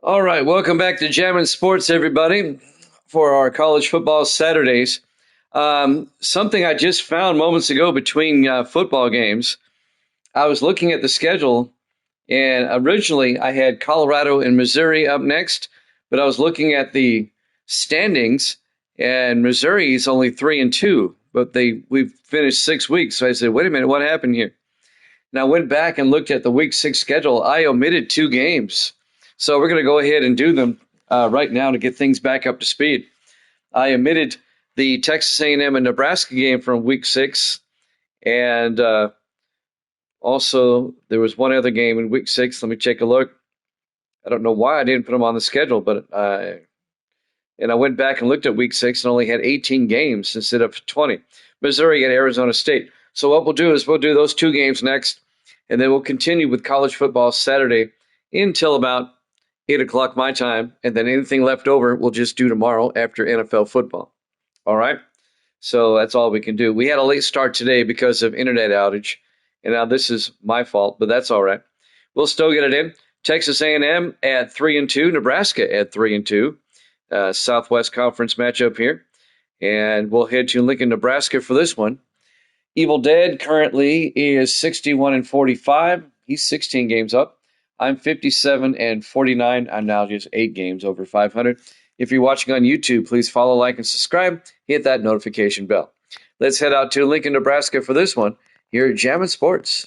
All right, welcome back to Jammin' Sports, everybody, for our college football Saturdays. Something I just found moments ago between football games. I was looking at the schedule, and originally I had Colorado and Missouri up next, but I was looking at the standings, and Missouri is only 3-2, but we've finished 6 weeks. So I said, wait a minute, what happened here? And I went back and looked at the Week 6 schedule. I omitted 2 games. So we're going to go ahead and do them right now to get things back up to speed. I omitted the Texas A&M and Nebraska game from Week 6. And also there was one other game in Week 6. Let me take a look. I don't know why I didn't put them on the schedule, but I went back and looked at Week 6 and only had 18 games instead of 20. Missouri at Arizona State. So what we'll do is we'll do those 2 games next, and then we'll continue with college football Saturday until about 8 o'clock my time, and then anything left over we'll just do tomorrow after NFL football. All right? So that's all we can do. We had a late start today because of internet outage, and now this is my fault, but that's all right. We'll still get it in. Texas A&M at 3-2, Nebraska at 3-2. Southwest Conference matchup here. And we'll head to Lincoln, Nebraska for this one. Evil Dead currently is 61-45. He's 16 games up. I'm 57-49. I'm now just 8 games over 500. If you're watching on YouTube, please follow, like, and subscribe. Hit that notification bell. Let's head out to Lincoln, Nebraska for this one here at Jammin' Sports.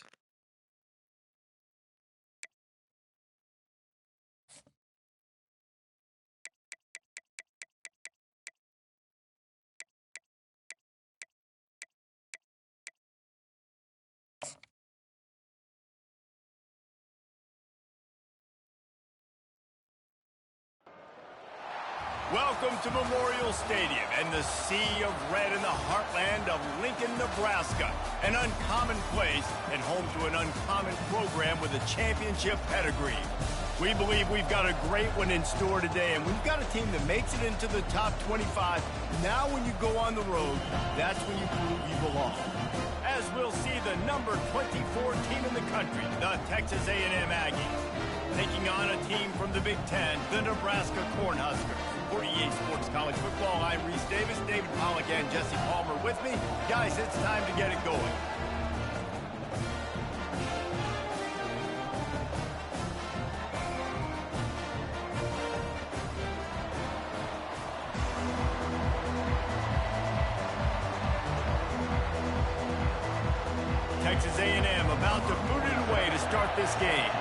Welcome to Memorial Stadium and the sea of red in the heartland of Lincoln, Nebraska. An uncommon place and home to an uncommon program with a championship pedigree. We believe we've got a great one in store today, and we've got a team that makes it into the top 25. Now when you go on the road, that's when you prove you belong. As we'll see the number 24 team in the country, the Texas A&M Aggies, taking on a team from the Big Ten, the Nebraska Cornhuskers. For EA Sports College Football, I'm Reese Davis, David Pollack, and Jesse Palmer with me. Guys, it's time to get it going. Texas A&M about to boot it away to start this game.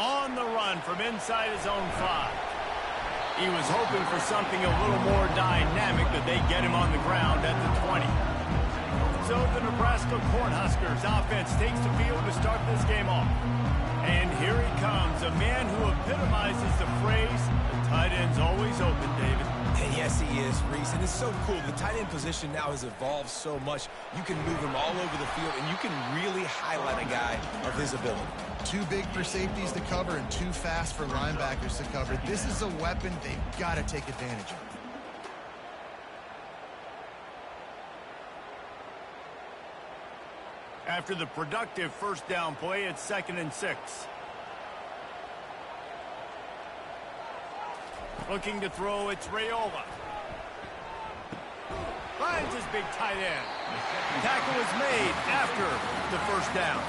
On the run from inside his own 5. He was hoping for something a little more dynamic, but they get him on the ground at the 20. So the Nebraska Cornhuskers offense takes the field to start this game off. And here he comes, a man who epitomizes the phrase, the tight end's always open, David. And yes, he is, Reese. And it's so cool. The tight end position now has evolved so much. You can move him all over the field, and you can really highlight a guy of his ability. Too big for safeties to cover and too fast for linebackers to cover. This is a weapon they've got to take advantage of. After the productive first down play, it's 2nd and 6. Looking to throw, it's Raiola. Finds his big tight end. Tackle is made after the first down.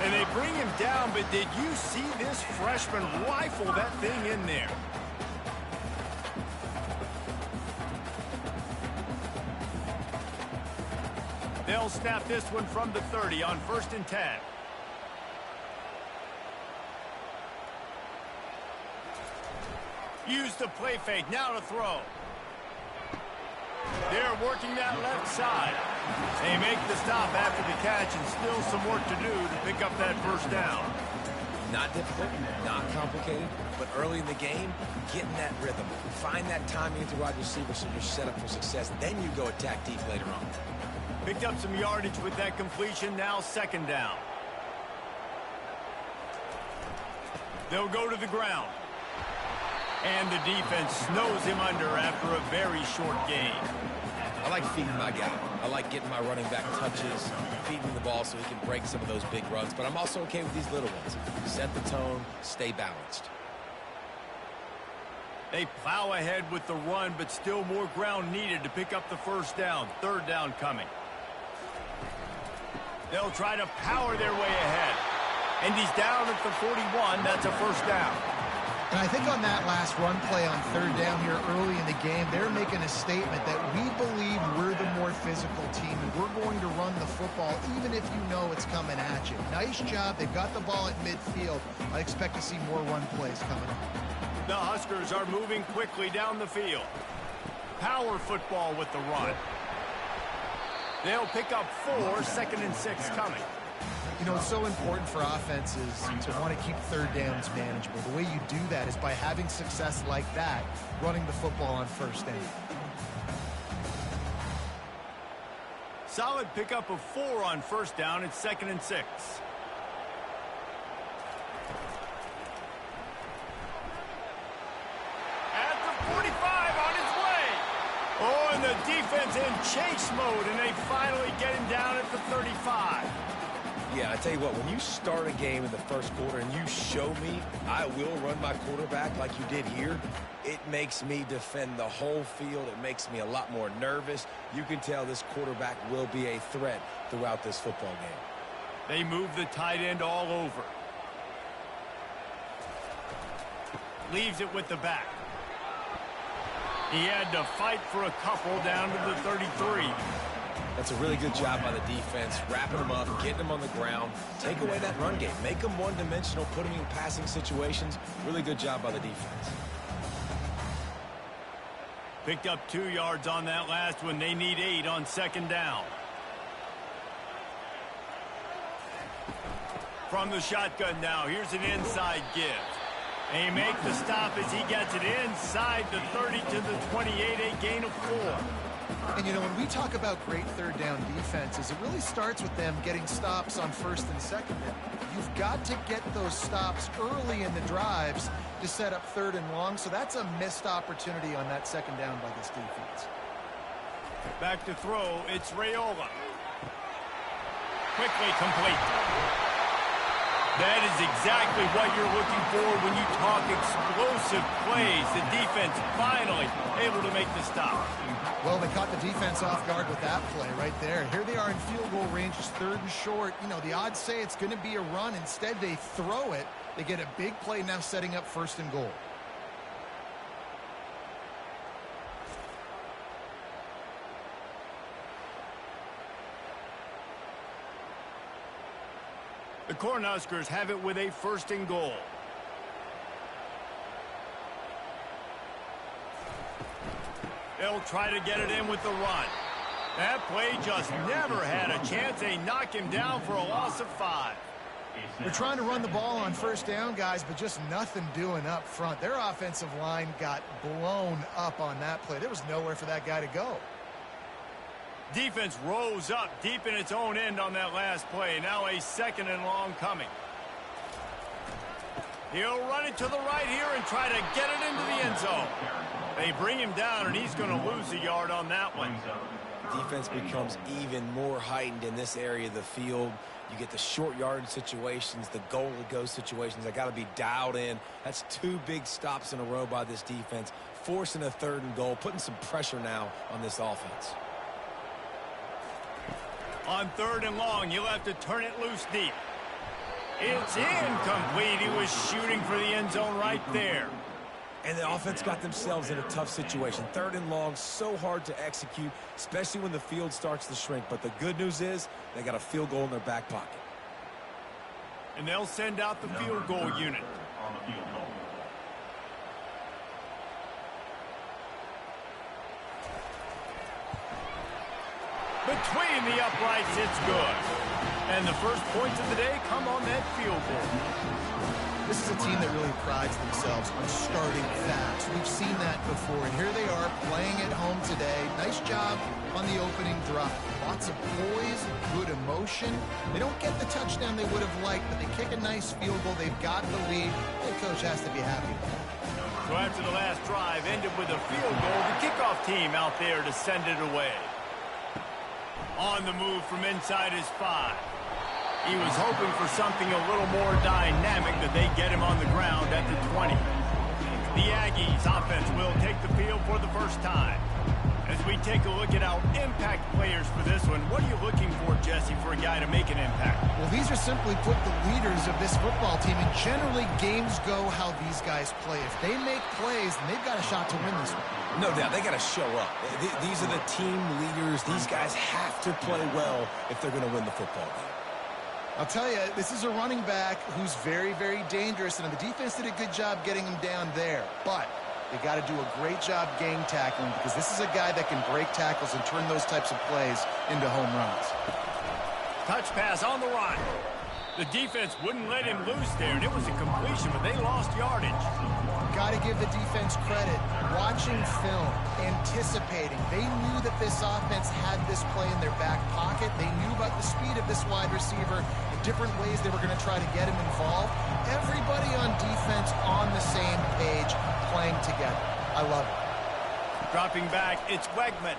And they bring him down, but did you see this freshman rifle that thing in there? They'll snap this one from the 30 on 1st and 10. Use the play fake, now to throw. They're working that left side. They make the stop after the catch, and still some work to do to pick up that first down. Not difficult, not complicated, but early in the game, getting that rhythm. Find that timing at the wide receiver so you're set up for success. Then you go attack deep later on. Picked up some yardage with that completion, now 2nd down. They'll go to the ground. And the defense snows him under after a very short gain. I like feeding my guy. I like getting my running back touches, feeding him the ball so he can break some of those big runs. But I'm also okay with these little ones. Set the tone, stay balanced. They plow ahead with the run, but still more ground needed to pick up the first down. Third down coming. They'll try to power their way ahead. And he's down at the 41. That's a first down. And I think on that last run play on third down here early in the game, they're making a statement that we believe we're the more physical team and we're going to run the football even if you know it's coming at you. Nice job. They've got the ball at midfield. I expect to see more run plays coming up. The Huskers are moving quickly down the field. Power football with the run. They'll pick up 4, second and 6 coming. You know, it's so important for offenses to want to keep third downs manageable. The way you do that is by having success like that, running the football on first down. Solid pickup of 4 on first down. It's second and 6. At the 45 on his way. Oh, and the defense in chase mode, and they finally get him down at the 35. Yeah, I tell you what, when you start a game in the first quarter and you show me I will run my quarterback like you did here, it makes me defend the whole field. It makes me a lot more nervous. You can tell this quarterback will be a threat throughout this football game. They move the tight end all over. Leaves it with the back. He had to fight for a couple down to the 33. That's a really good job by the defense, wrapping them up, getting them on the ground. Take away that run game. Make them one-dimensional, put them in passing situations. Really good job by the defense. Picked up 2 yards on that last one. They need 8 on second down. From the shotgun now, here's an inside give. They make the stop as he gets it inside the 30 to the 28, a gain of 4. And, you know, when we talk about great third down defenses, it really starts with them getting stops on first and second down. You've got to get those stops early in the drives to set up third and long, so that's a missed opportunity on that second down by this defense. Back to throw, it's Raiola. Quickly complete. That is exactly what you're looking for when you talk explosive plays. The defense finally able to make the stop. Well, they caught the defense off guard with that play right there. Here they are in field goal range, just third and short. You know, the odds say it's going to be a run. Instead, they throw it. They get a big play now setting up first and goal. The Cornhuskers have it with a first and goal. They'll try to get it in with the run. That play just never had a chance. They knock him down for a loss of 5. They're trying to run the ball on first down, guys, but just nothing doing up front. Their offensive line got blown up on that play. There was nowhere for that guy to go. Defense rose up deep in its own end on that last play. Now a second and long coming. He'll run it to the right here and try to get it into the end zone. They bring him down, and he's going to lose a yard on that one. Defense becomes even more heightened in this area of the field. You get the short yardage situations, the goal-to-go situations. They got to be dialed in. That's 2 big stops in a row by this defense, forcing a third and goal, putting some pressure now on this offense. On third and long, you'll have to turn it loose deep. It's incomplete. He was shooting for the end zone right there. And the offense got themselves in a tough situation. Third and long, so hard to execute, especially when the field starts to shrink. But the good news is they got a field goal in their back pocket. And they'll send out the field goal unit. Between the uprights, it's good. And the first points of the day come on that field goal. This is a team that really prides themselves on starting fast. We've seen that before, and here they are playing at home today. Nice job on the opening drive. Lots of poise, good emotion. They don't get the touchdown they would have liked, but they kick a nice field goal. They've got the lead. The coach has to be happy with that. So after the last drive ended with a field goal, the kickoff team out there to send it away. On the move from inside his 5. He was hoping for something a little more dynamic, that they get him on the ground at the 20. The Aggies offense will take the field for the first time. As we take a look at our impact players for this one, what are you looking for, Jesse, for a guy to make an impact? Well, these are simply put the leaders of this football team, and generally games go how these guys play. If they make plays, then they've got a shot to win this one. No doubt, they got to show up. These are the team leaders. These guys have to play well if they're going to win the football game. I'll tell you, this is a running back who's very, very dangerous, and the defense did a good job getting him down there. But they got to do a great job gang tackling, because this is a guy that can break tackles and turn those types of plays into home runs. Touch pass on the run. The defense wouldn't let him loose there, and it was a completion, but they lost yardage. Got to give the defense credit. Watching film, anticipating. They knew that this offense had this play in their back pocket. They knew about the speed of this wide receiver, the different ways they were going to try to get him involved. Everybody on defense on the same page, playing together. I love it. Dropping back, it's Wegman.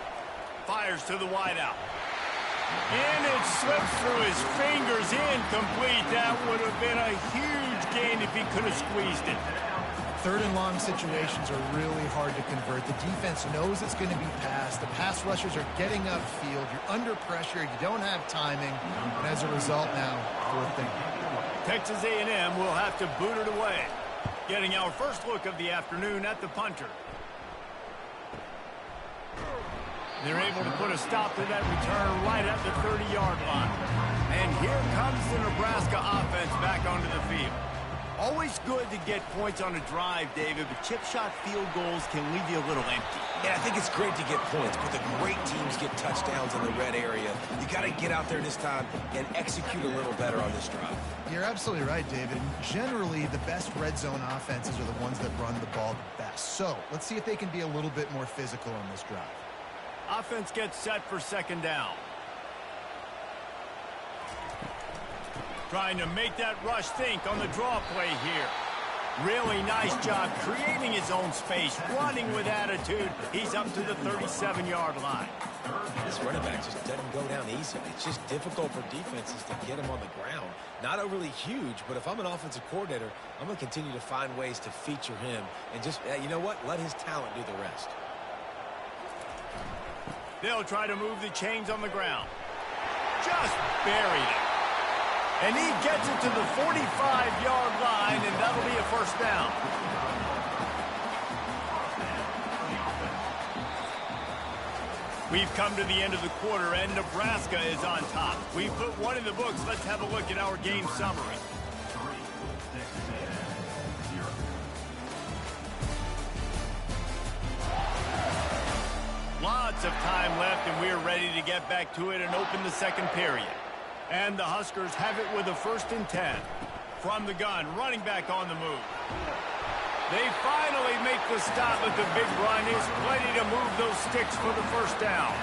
Fires to the wideout. And it slips through his fingers, incomplete. That would have been a huge gain if he could have squeezed it. Third and long situations are really hard to convert. The defense knows it's going to be passed. The pass rushers are getting upfield. You're under pressure. You don't have timing. And as a result now, fourth down. Texas A&M will have to boot it away. Getting our first look of the afternoon at the punter. They're able to put a stop to that return right at the 30-yard line. And here comes the Nebraska offense back onto the field. Always good to get points on a drive, David, but chip shot field goals can leave you a little empty. Yeah, I think it's great to get points, but the great teams get touchdowns in the red area. You got to get out there this time and execute a little better on this drive. You're absolutely right, David. Generally, the best red zone offenses are the ones that run the ball the best. So let's see if they can be a little bit more physical on this drive. Offense gets set for second down. Trying to make that rush think on the draw play here. Really nice job creating his own space, running with attitude. He's up to the 37-yard line. This running back just doesn't go down easy. It's just difficult for defenses to get him on the ground. Not overly huge, but if I'm an offensive coordinator, I'm going to continue to find ways to feature him and just, you know what, let his talent do the rest. They'll try to move the chains on the ground. Just buried it. And he gets it to the 45-yard line, and that'll be a first down. We've come to the end of the quarter, and Nebraska is on top. We've put one in the books. Let's have a look at our game summary. Lots of time left, and we're ready to get back to it and open the second period. And the Huskers have it with a 1st and 10. From the gun, running back on the move. They finally make the stop, but the big run is plenty to move those sticks for the first down.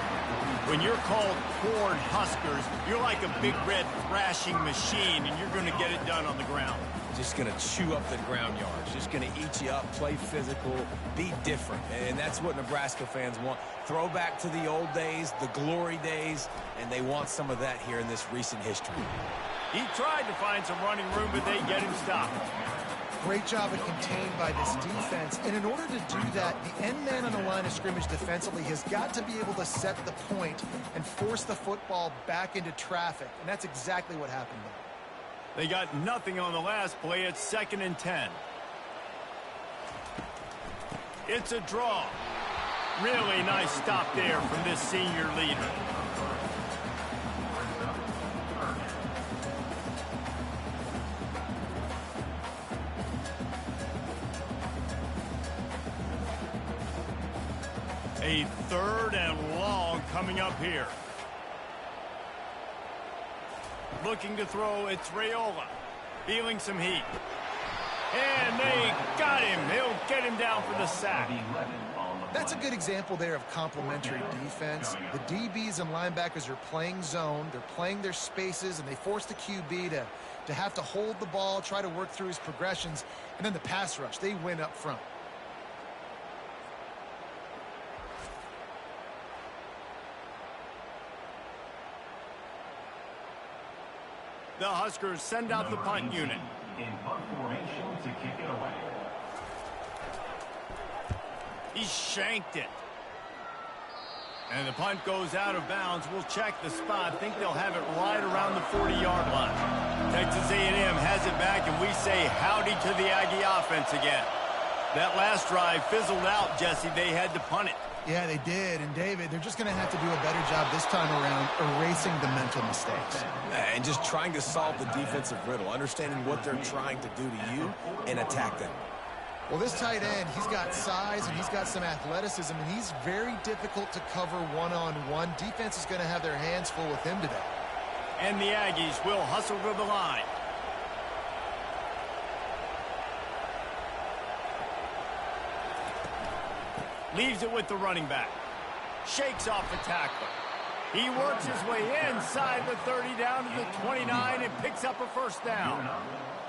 When you're called Corn Huskers, you're like a big red thrashing machine, and you're going to get it done on the ground. Just going to chew up the ground yards. Just going to eat you up, play physical, be different. And that's what Nebraska fans want. Throw back to the old days, the glory days, and they want some of that here in this recent history. He tried to find some running room, but they get him stopped. Great job of contained by this defense. And in order to do that, the end man on the line of scrimmage defensively has got to be able to set the point and force the football back into traffic. And that's exactly what happened there. They got nothing on the last play. It's 2nd and 10. It's a draw. Really nice stop there from this senior leader. A 3rd and long coming up here. Looking to throw, it's Raiola. Feeling some heat. And they got him. He'll get him down for the sack. That's a good example there of complementary defense. The DBs and linebackers are playing zone. They're playing their spaces, and they force the QB to have to hold the ball, try to work through his progressions. And then the pass rush, they win up front. The Huskers send out the punt unit. In punt formation to kick it away. He shanked it. And the punt goes out of bounds. We'll check the spot. Think they'll have it right around the 40-yard line. Texas A&M has it back, and we say howdy to the Aggie offense again. That last drive fizzled out, Jesse. They had to punt it. Yeah, they did. And, David, they're just going to have to do a better job this time around erasing the mental mistakes. And just trying to solve the defensive riddle, understanding what they're trying to do to you and attack them. Well, this tight end, he's got size and he's got some athleticism, and he's very difficult to cover one-on-one. Defense is going to have their hands full with him today. And the Aggies will hustle to the line. Leaves it with the running back. Shakes off the tackler. He works his way inside the 30 down to the 29 and picks up a first down.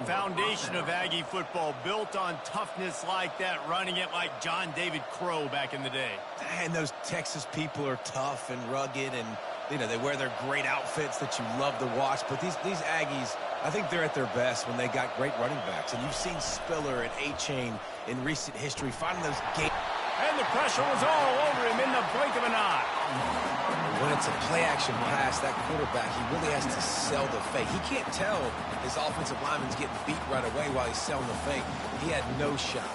Foundation of Aggie football built on toughness like that, running it like John David Crow back in the day. And those Texas people are tough and rugged, and you know they wear their great outfits that you love to watch. But these Aggies, I think they're at their best when they got great running backs. And you've seen Spiller and A-Chain in recent history finding those games. And the pressure was all over him in the blink of an eye. When it's a play-action pass, that quarterback, he really has to sell the fake. He can't tell his offensive lineman's getting beat right away while he's selling the fake. He had no shot.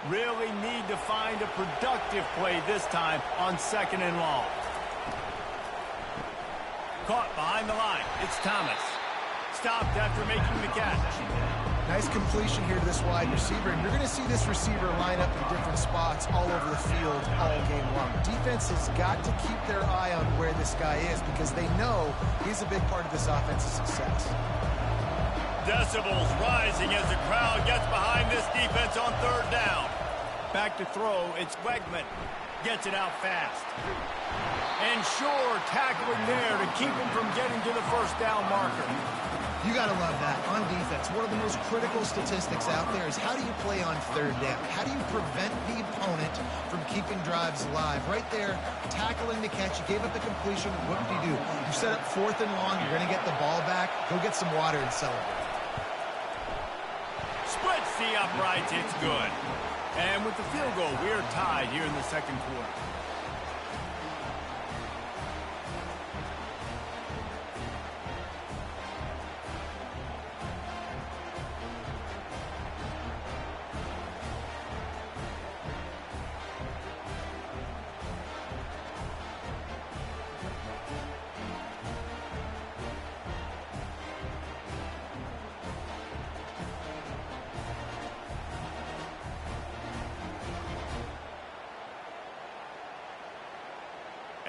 Really need to find a productive play this time on 2nd and long. Caught behind the line. It's Thomas. Stopped after making the catch. Nice completion here to this wide receiver, and you're going to see this receiver line up in different spots all over the field all game long. Defense has got to keep their eye on where this guy is because they know he's a big part of this offense's success. Decibels rising as the crowd gets behind this defense on 3rd down. Back to throw, it's Wegman. Gets it out fast. And sure, tackling there to keep him from getting to the 1st down marker. You got to love that. On defense, one of the most critical statistics out there is how do you play on 3rd down? How do you prevent the opponent from keeping drives alive? Right there, tackling the catch. You gave up the completion. What did you do? You set up 4th and long. You're going to get the ball back. Go get some water and celebrate. Splits the uprights. It's good. And with the field goal, we are tied here in the 2nd quarter.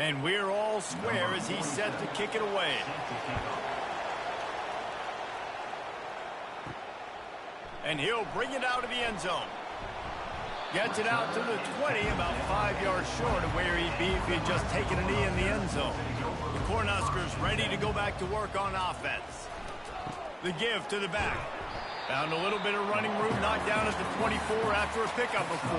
And we're all square as he's set to kick it away. And he'll bring it out of the end zone. Gets it out to the 20, about 5 yards short of where he'd be if he had just taken a knee in the end zone. The Cornhuskers ready to go back to work on offense. The give to the back. Found a little bit of running room, knocked down at the 24 after a pickup of 4.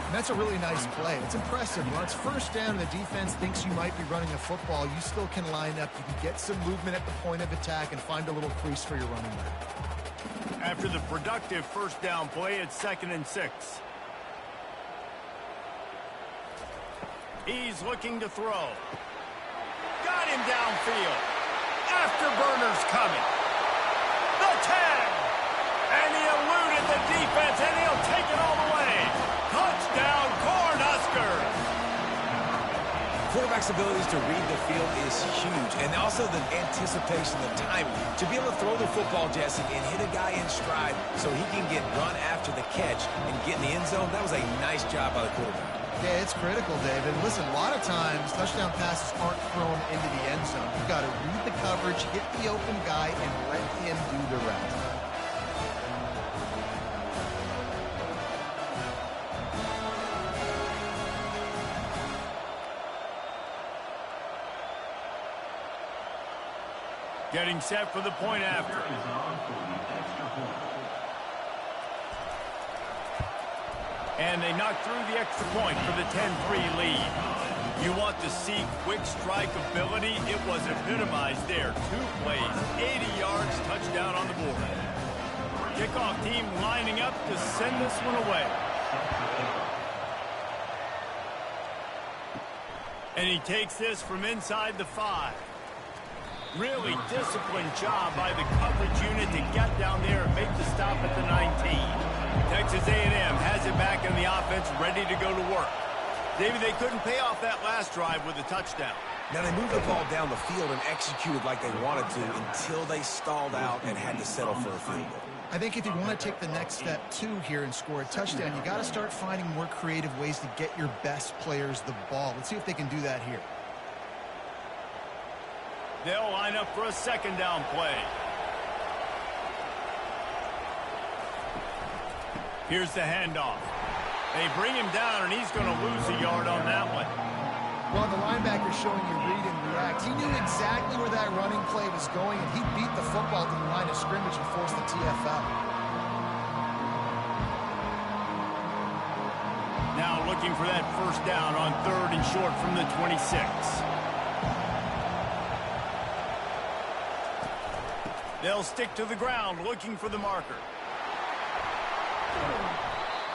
And that's a really nice play. It's impressive. When it's 1st down and the defense thinks you might be running a football, you still can line up. You can get some movement at the point of attack and find a little crease for your running back. After the productive 1st down play, it's 2nd and 6. He's looking to throw. Got him downfield. Afterburners coming. The 10. And he eluded the defense, and he'll take it all the way. Touchdown, Cornhuskers. Quarterback's abilities to read the field is huge, and also the anticipation, the timing. To be able to throw the football, Jesse, and hit a guy in stride so he can get run after the catch and get in the end zone, that was a nice job by the quarterback. Yeah, it's critical, David. Listen, a lot of times touchdown passes aren't thrown into the end zone. You've got to read the coverage, hit the open guy, and let him do the rest. Getting set for the point after. Is on for the extra And they knock through the extra point for the 10-3 lead. You want to see quick strike ability? It was epitomized there. 2 plays, 80 yards, touchdown on the board. Kickoff team lining up to send this one away. And he takes this from inside the 5. Really disciplined job by the coverage unit to get down there and make the stop at the 19. Texas A&M has it back in the offense, ready to go to work. David, they couldn't pay off that last drive with a touchdown. Now, they moved the ball down the field and executed like they wanted to until they stalled out and had to settle for a field goal. I think if you want to take the next step, too, here and score a touchdown, you got to start finding more creative ways to get your best players the ball. Let's see if they can do that here. They'll line up for a second down play. Here's the handoff. They bring him down, and he's going to lose a yard on that one. Well, the linebacker's showing you read and react. He knew exactly where that running play was going, and he beat the football to the line of scrimmage and forced the TFL. Now looking for that first down on 3rd and short from the 26. They'll stick to the ground looking for the marker.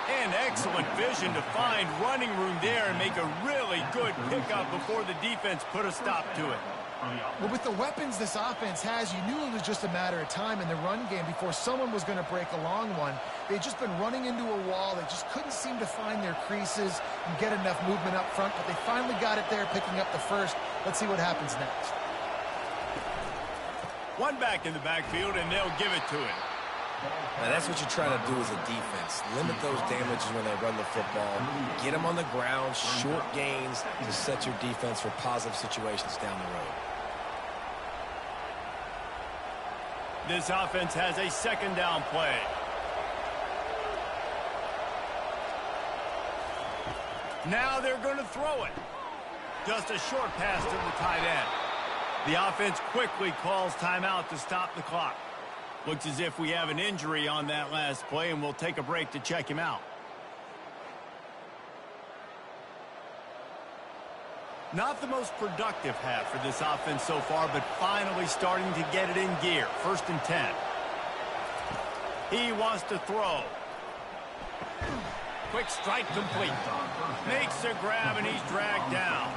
And excellent vision to find running room there and make a really good pickup before the defense put a stop to it. Well, with the weapons this offense has, you knew it was just a matter of time in the run game before someone was going to break a long one. They'd just been running into a wall. They just couldn't seem to find their creases and get enough movement up front, but they finally got it there, picking up the first. Let's see what happens next. One back in the backfield, and they'll give it to him. Now, that's what you're trying to do as a defense. Limit those damages when they run the football. Get them on the ground, short gains to set your defense for positive situations down the road. This offense has a second down play. Now they're going to throw it. Just a short pass to the tight end. The offense quickly calls timeout to stop the clock. Looks as if we have an injury on that last play, and we'll take a break to check him out. Not the most productive half for this offense so far, but finally starting to get it in gear. 1st and 10. He wants to throw. Quick strike complete. Makes a grab, and he's dragged down.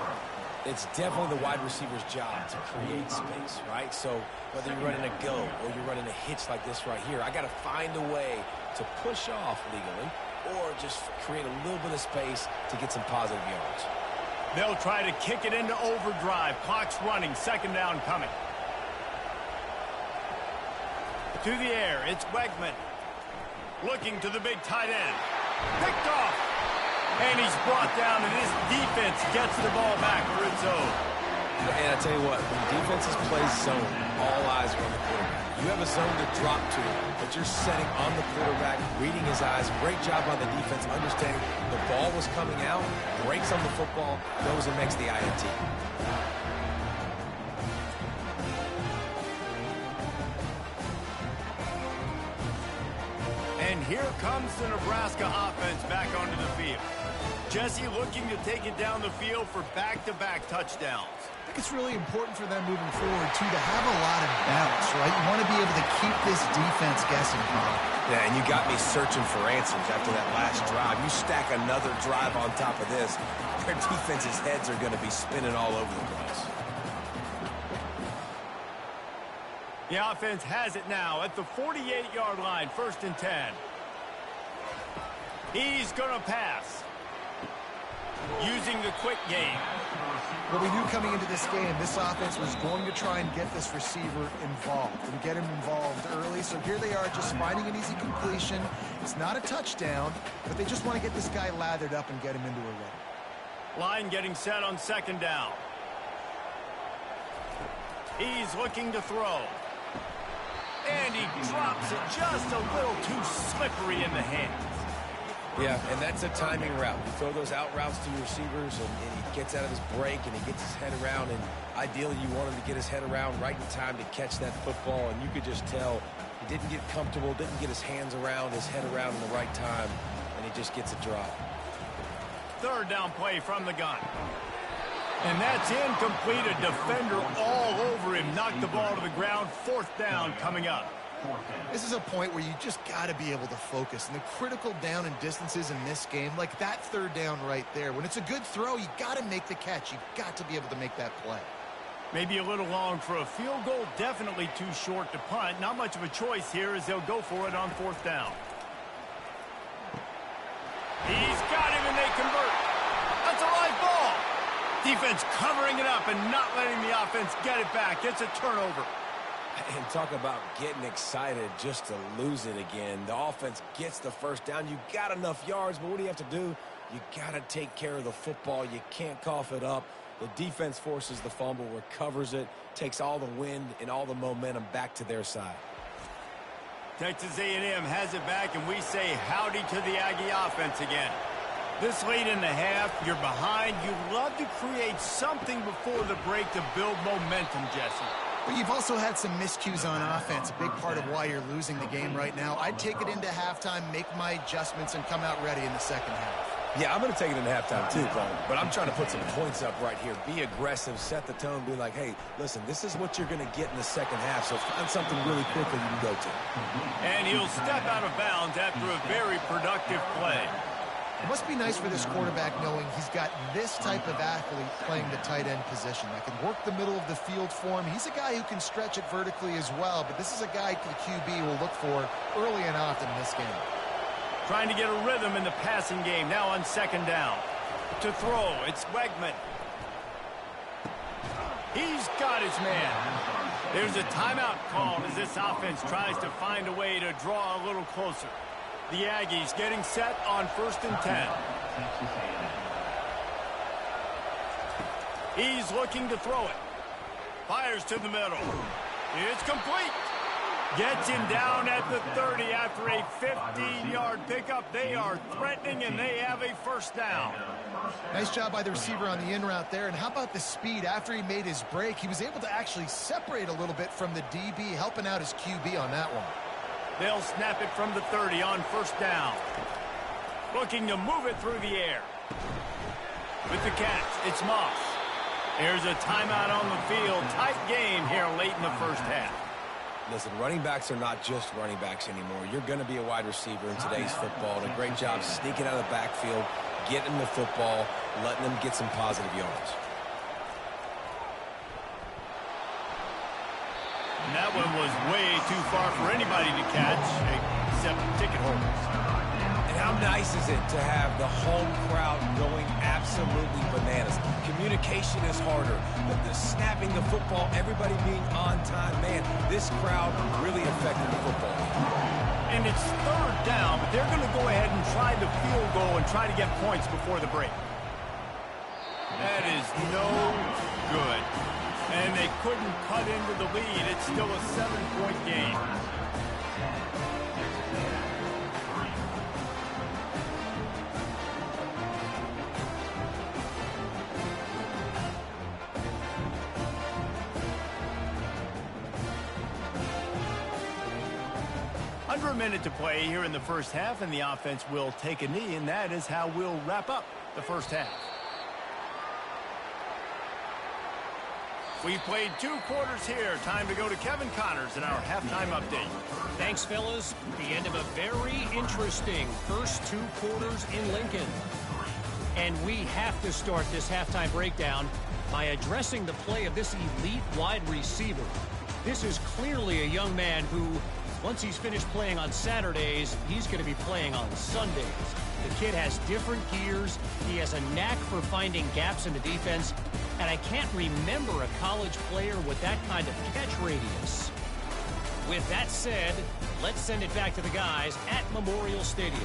It's definitely the wide receiver's job to create space, right? So whether you're running a go or you're running a hitch like this right here, I got to find a way to push off legally or just create a little bit of space to get some positive yards. They'll try to kick it into overdrive. Clock's running. Second down coming. To the air. It's Wegman. Looking to the big tight end. Picked off. And he's brought down, and this defense gets the ball back for its own. And I tell you what, when defenses play zone, all eyes are on the quarterback. You have a zone to drop to, but you're setting on the quarterback, reading his eyes. Great job on the defense, understanding the ball was coming out, breaks on the football, goes and makes the INT. And here comes the Nebraska offense back onto the field. Jesse looking to take it down the field for back-to-back touchdowns. I think it's really important for them moving forward, too, to have a lot of bounce, right? You want to be able to keep this defense guessing, Carl. Yeah, and you got me searching for answers after that last drive. You stack another drive on top of this, their defense's heads are going to be spinning all over the place. The offense has it now at the 48-yard line, 1st and 10. He's going to pass. Using the quick game. Well, we knew coming into this game, this offense was going to try and get this receiver involved and get him involved early. So here they are just finding an easy completion. It's not a touchdown, but they just want to get this guy lathered up and get him into a run. Line getting set on second down. He's looking to throw. And he drops it just a little too slippery in the hands. Yeah, and that's a timing route. You throw those out routes to your receivers, and he gets out of his break, and he gets his head around, and ideally you want him to get his head around right in time to catch that football, and you could just tell He didn't get comfortable, didn't get his hands around, his head around in the right time, and he just gets a drop. Third down play from the gun. And that's incomplete. A defender all over him. Knocked the ball to the ground. Fourth down coming up. This is a point where you just got to be able to focus. And the critical down and distances in this game, like that third down right there, when it's a good throw, you got to make the catch. You've got to be able to make that play. Maybe a little long for a field goal. Definitely too short to punt. Not much of a choice here as they'll go for it on fourth down. He's got him and they convert. That's a live ball. Defense covering it up and not letting the offense get it back. It's a turnover. And talk about getting excited just to lose it again. The offense gets the first down. You got enough yards, but what do you have to do? You got to take care of the football. You can't cough it up. The defense forces the fumble, recovers it, takes all the wind and all the momentum back to their side. Texas A&M has it back, and we say howdy to the Aggie offense again. This late in the half, you're behind. You love to create something before the break to build momentum, Jesse. But you've also had some miscues on offense, a big part of why you're losing the game right now. I'd take it into halftime, make my adjustments, and come out ready in the second half. Yeah, I'm going to take it into halftime too, Paul. But I'm trying to put some points up right here. Be aggressive, set the tone, be like, hey, listen, this is what you're going to get in the second half, so find something really quickly you can go to. And he'll step out of bounds after a very productive play. It must be nice for this quarterback knowing he's got this type of athlete playing the tight end position that can work the middle of the field for him. He's a guy who can stretch it vertically as well, but this is a guy the QB will look for early and often in this game. Trying to get a rhythm in the passing game now on second down. To throw, it's Wegman. He's got his man. There's a timeout call as this offense tries to find a way to draw a little closer. The Aggies getting set on 1st and 10. He's looking to throw it. Fires to the middle. It's complete. Gets him down at the 30 after a 15-yard pickup. They are threatening, and they have a first down. Nice job by the receiver on the in route there. And how about the speed? After he made his break, he was able to actually separate a little bit from the DB, helping out his QB on that one. They'll snap it from the 30 on first down. Looking to move it through the air. With the catch, it's Moss. There's a timeout on the field. Tight game here late in the first half. Listen, running backs are not just running backs anymore. You're going to be a wide receiver in today's football. And a great job sneaking out of the backfield, getting the football, letting them get some positive yards. And that one was way too far for anybody to catch, except ticket holders. And how nice is it to have the home crowd going absolutely bananas? Communication is harder. The snapping the football, everybody being on time. Man, this crowd really affected the football. And it's third down, but they're going to go ahead and try the field goal and try to get points before the break. That is no good. And they couldn't cut into the lead. It's still a 7-point game. Under a minute to play here in the first half, and the offense will take a knee, and that is how we'll wrap up the first half. We've played 2 quarters here. Time to go to Kevin Connors in our halftime update. Thanks, fellas. The end of a very interesting first 2 quarters in Lincoln. And we have to start this halftime breakdown by addressing the play of this elite wide receiver. This is clearly a young man who, once he's finished playing on Saturdays, he's going to be playing on Sundays. The kid has different gears. He has a knack for finding gaps in the defense. And I can't remember a college player with that kind of catch radius. With that said, let's send it back to the guys at Memorial Stadium.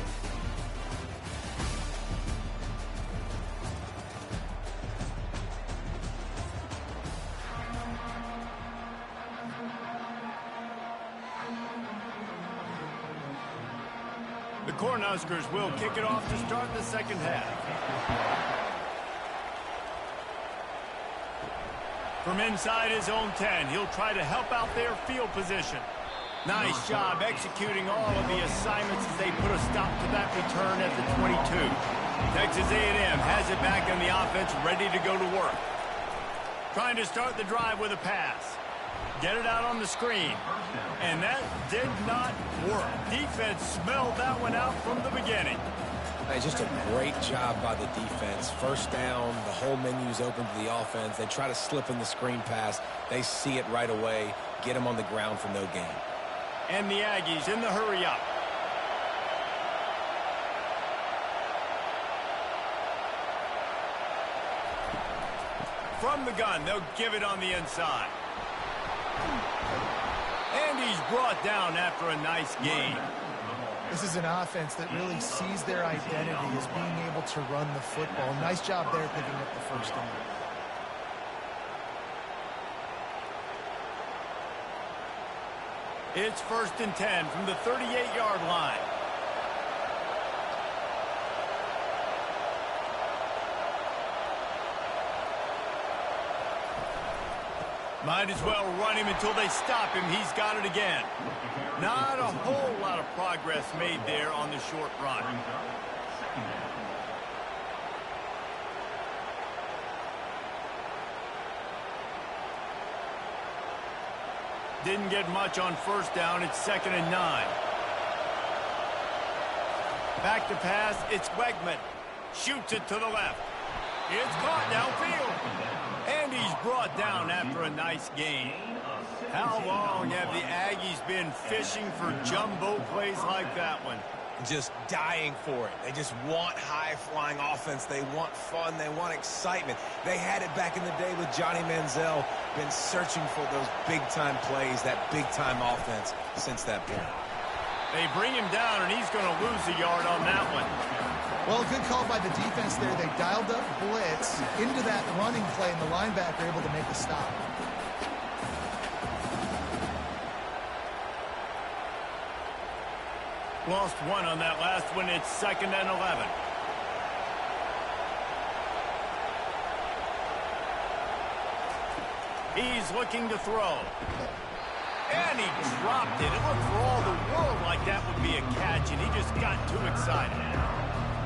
The Cornhuskers will kick it off to start the second half. From inside his own 10, he'll try to help out their field position. Nice job executing all of the assignments as they put a stop to that return at the 22. Texas A&M has it back on the offense, ready to go to work. Trying to start the drive with a pass. Get it out on the screen. And that did not work. Defense smelled that one out from the beginning. Hey, just a great job by the defense. First down, the whole menu's open to the offense. They try to slip in the screen pass. They see it right away. Get them on the ground for no gain. And the Aggies in the hurry-up. From the gun, they'll give it on the inside. And he's brought down after a nice gain. This is an offense that really sees their identity as being able to run the football. Nice job there picking up the first down. It's 1st and 10 from the 38-yard line. Might as well run him until they stop him. He's got it again. Not a whole lot of progress made there on the short run. Didn't get much on first down. It's 2nd and 9. Back to pass. It's Wegman. Shoots it to the left. It's caught downfield. And he's brought down after a nice gain. How long have the Aggies been fishing for jumbo plays like that one? Just dying for it. They just want high-flying offense. They want fun. They want excitement. They had it back in the day with Johnny Manziel. Been searching for those big-time plays, that big-time offense since that point. They bring him down, and he's going to lose a yard on that one. Well, a good call by the defense there. They dialed up blitz into that running play, and the linebacker able to make the stop. Lost one on that last one. It's 2nd and 11. He's looking to throw. And he dropped it. It looked for all the world like that would be a catch, and he just got too excited.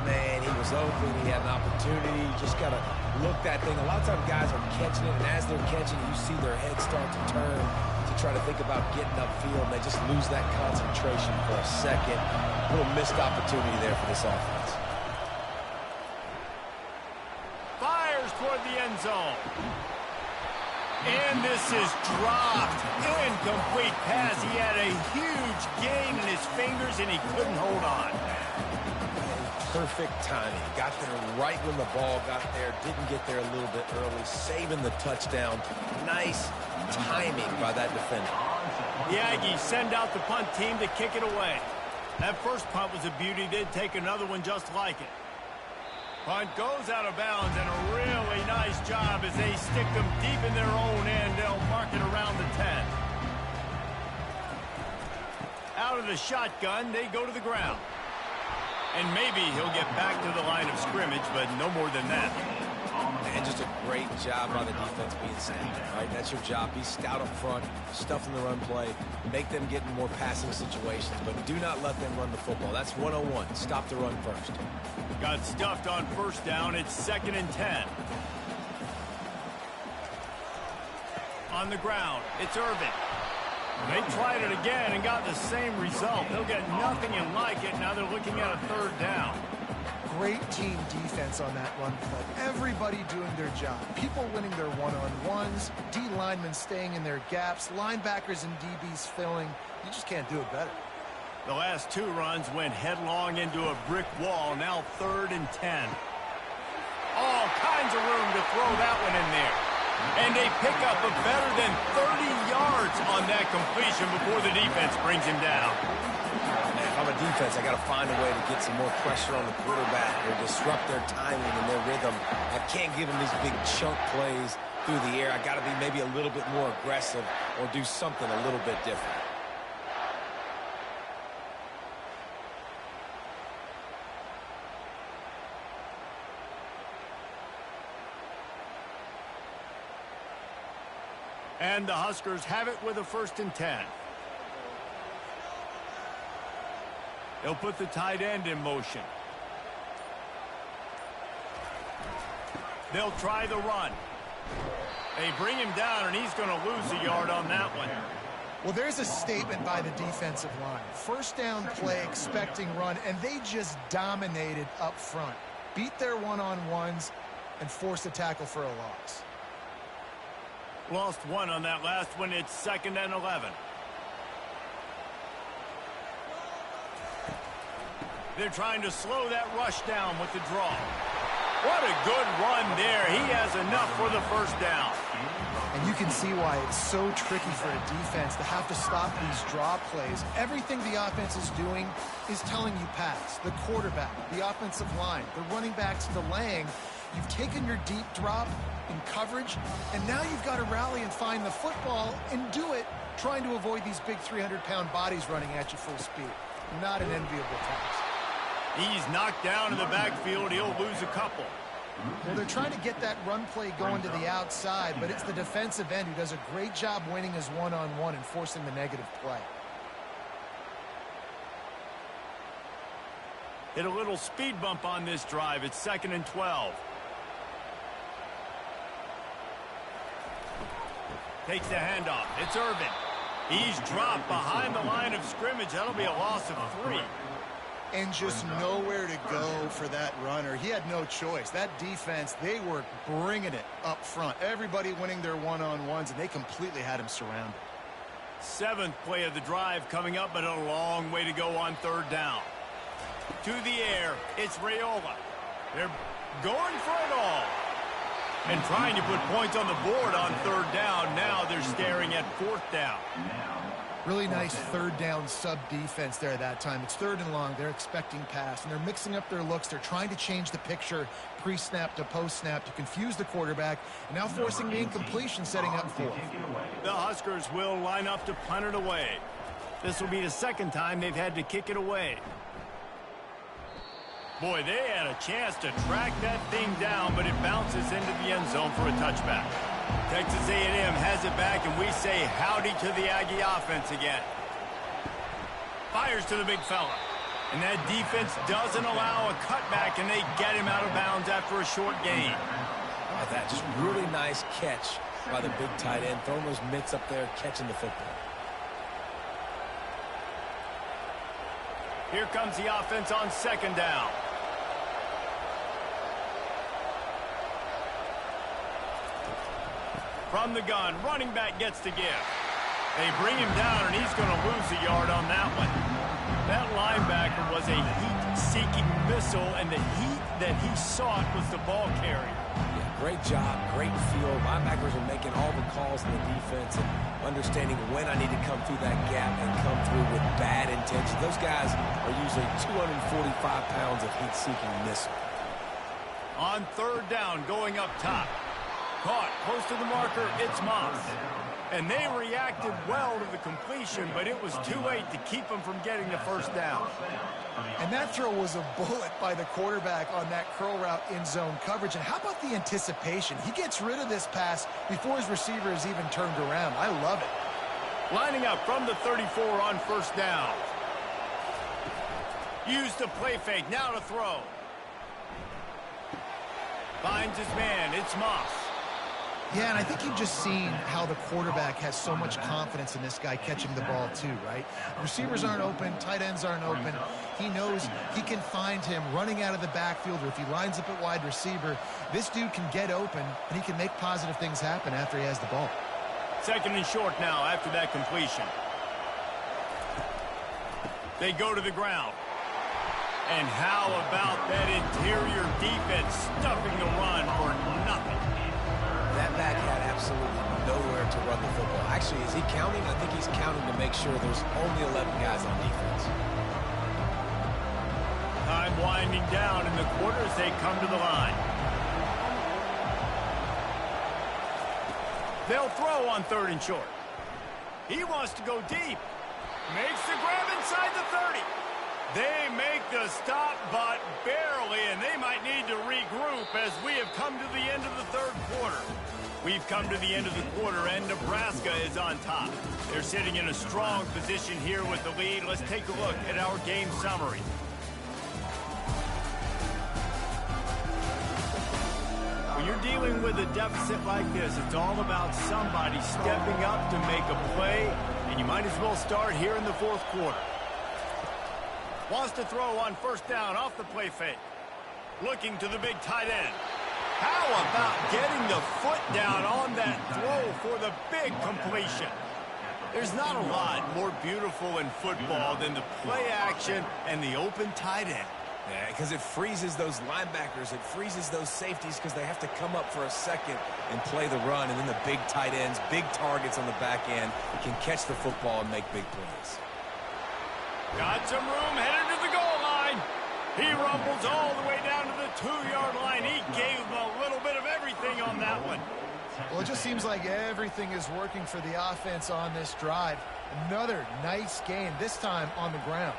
Man, he was open. He had an opportunity. You just got to look that thing. A lot of times guys are catching it, and as they're catching it, you see their head start to turn to try to think about getting upfield, and they just lose that concentration for a second. A little missed opportunity there for this offense. Fires toward the end zone. And this is dropped. Incomplete pass. He had a huge gain in his fingers, and he couldn't hold on. Perfect timing. Got there right when the ball got there. Didn't get there a little bit early. Saving the touchdown. Nice timing by that defender. The Aggies send out the punt team to kick it away. That first punt was a beauty. Did take another one just like it. Punt goes out of bounds, and a really nice job as they stick them deep in their own end. They'll mark it around the 10. Out of the shotgun, they go to the ground. And maybe he'll get back to the line of scrimmage, but no more than that. And just a great job by the defense being stout, right? That's your job. Be stout up front, stuff in the run play, make them get in more passing situations, but do not let them run the football. That's 101. Stop the run first. Got stuffed on first down. It's 2nd and 10. On the ground, it's Irvin. They tried it again and got the same result. They'll get nothing and like it. Now they're looking at a 3rd down. Great team defense on that run play. Everybody doing their job. People winning their one-on-ones, D linemen staying in their gaps, linebackers and DBs filling. You just can't do it better. The last 2 runs went headlong into a brick wall. Now 3rd and 10. All kinds of room to throw that one in there. And they pick up a better than 30 yards on that completion before the defense brings him down. Man, if I'm a defense, I got to find a way to get some more pressure on the quarterback or disrupt their timing and their rhythm. I can't give them these big chunk plays through the air. I got to be maybe a little bit more aggressive or do something a little bit different. And the Huskers have it with a 1st and 10. He'll put the tight end in motion. They'll try the run. They bring him down, and he's going to lose a yard on that one. Well, there's a statement by the defensive line. First down play, expecting run, and they just dominated up front. Beat their one-on-ones and forced a tackle for a loss. Lost one on that last one. It's 2nd and 11. They're trying to slow that rush down with the draw. What a good run there. He has enough for the first down. And you can see why it's so tricky for a defense to have to stop these draw plays. Everything the offense is doing is telling you pass. The quarterback, the offensive line, the running backs delaying. You've taken your deep drop in coverage, and now you've got to rally and find the football and do it, trying to avoid these big 300-pound bodies running at you full speed. Not an enviable task. He's knocked down in the backfield. He'll lose a couple. Well, they're trying to get that run play going to the outside, but it's the defensive end who does a great job winning his one-on-one and forcing the negative play. Hit a little speed bump on this drive. It's 2nd and 12. Takes the handoff. It's Irvin. He's dropped behind the line of scrimmage. That'll be a loss of 3. And just nowhere to go for that runner. He had no choice. That defense, they were bringing it up front. Everybody winning their one-on-ones, and they completely had him surrounded. 7th play of the drive coming up, but a long way to go on 3rd down. To the air, it's Raiola. They're going for it all. And trying to put points on the board on 3rd down. Now they're staring at 4th down. Really nice 3rd down sub-defense there that time. It's 3rd and long. They're expecting pass, and they're mixing up their looks. They're trying to change the picture pre-snap to post-snap to confuse the quarterback, and now forcing the incompletion, setting up 4th. The Huskers will line up to punt it away. This will be the 2nd time they've had to kick it away. Boy, they had a chance to track that thing down, but it bounces into the end zone for a touchback. Texas A&M has it back, and we say howdy to the Aggie offense again. Fires to the big fella. And that defense doesn't allow a cutback, and they get him out of bounds after a short gain. That just really nice catch by the big tight end, throwing those mitts up there, catching the football. Here comes the offense on 2nd down. From the gun, running back gets to give. They bring him down, and he's going to lose a yard on that one. That linebacker was a heat-seeking missile, and the heat that he sought was the ball carrier. Yeah, great job, great feel. Linebackers are making all the calls in the defense and understanding when I need to come through that gap and come through with bad intention. Those guys are usually 245 pounds of heat-seeking missile. On 3rd down, going up top. Caught close to the marker, it's Moss. And they reacted well to the completion, but it was too late to keep them from getting the first down. And that throw was a bullet by the quarterback on that curl route in zone coverage. And how about the anticipation? He gets rid of this pass before his receiver is even turned around. I love it. Lining up from the 34 on 1st down. Used the play fake, now to throw. Finds his man, it's Moss. Yeah, and I think you've just seen how the quarterback has so much confidence in this guy catching the ball too, right? Receivers aren't open, tight ends aren't open. He knows he can find him running out of the backfield, or if he lines up at wide receiver, this dude can get open, and he can make positive things happen after he has the ball. 2nd and short now after that completion. They go to the ground. And how about that interior defense stuffing the run for nothing? That back had absolutely nowhere to run the football. Actually, is he counting? I think he's counting to make sure there's only 11 guys on defense. Time winding down in the quarter as they come to the line. They'll throw on 3rd and short. He wants to go deep. Makes the grab inside the 30. They make the stop, but barely, and they might need to regroup as we have come to the end of the 3rd quarter. We've come to the end of the quarter, and Nebraska is on top. They're sitting in a strong position here with the lead. Let's take a look at our game summary. When you're dealing with a deficit like this, it's all about somebody stepping up to make a play, and you might as well start here in the fourth quarter. Wants to throw on first down off the play fake. Looking to the big tight end. How about getting the foot down on that throw for the big completion? There's not a lot more beautiful in football than the play action and the open tight end. Yeah, because it freezes those linebackers. It freezes those safeties because they have to come up for a second and play the run. And then the big tight ends, big targets on the back end, can catch the football and make big plays. Got some room, headed to the goal line. He rumbles all the way down to the 2-yard line. He gave him a little bit of everything on that one. Well, it just seems like everything is working for the offense on this drive. Another nice game, this time on the ground.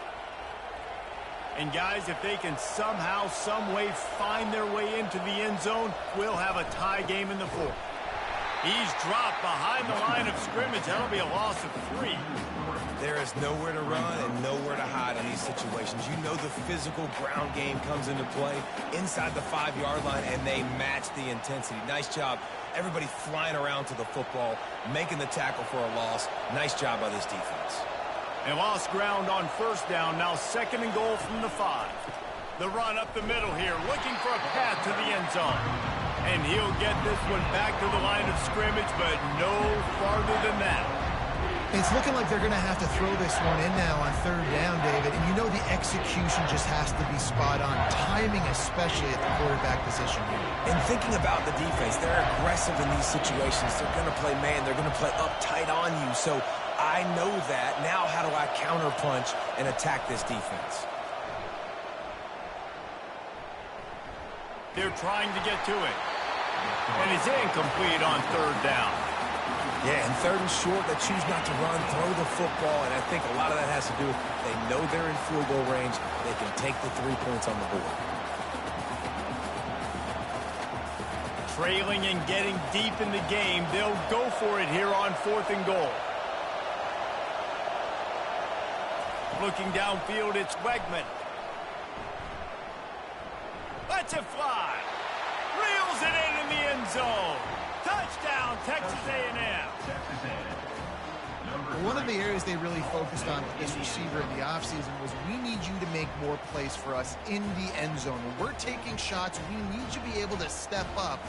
And guys, if they can somehow, some way find their way into the end zone, we'll have a tie game in the fourth. He's dropped behind the line of scrimmage. That'll be a loss of 3. There is nowhere to run and nowhere to hide in these situations. You know the physical ground game comes into play inside the 5-yard line, and they match the intensity. Nice job. Everybody flying around to the football, making the tackle for a loss. Nice job by this defense. And lost ground on first down. Now 2nd and goal from the 5. The run up the middle here, looking for a path to the end zone. And he'll get this one back to the line of scrimmage, but no farther than that. It's looking like they're going to have to throw this one in now on 3rd down, David. And you know the execution just has to be spot on. Timing especially at the quarterback position here. And thinking about the defense, they're aggressive in these situations. They're going to play man. They're going to play up tight on you. So I know that. Now how do I counterpunch and attack this defense? They're trying to get to it. And it's incomplete on 3rd down. Yeah, and 3rd and short, they choose not to run, throw the football, and I think a lot of that has to do with they know they're in field goal range. They can take the 3 points on the board. Trailing and getting deep in the game, they'll go for it here on 4th and goal. Looking downfield, it's Wegman. Lets it fly. Reels it in the end zone. Touchdown, Texas A&M. One of the areas they really focused on with this receiver in the offseason was we need you to make more plays for us in the end zone. When we're taking shots, we need you to be able to step up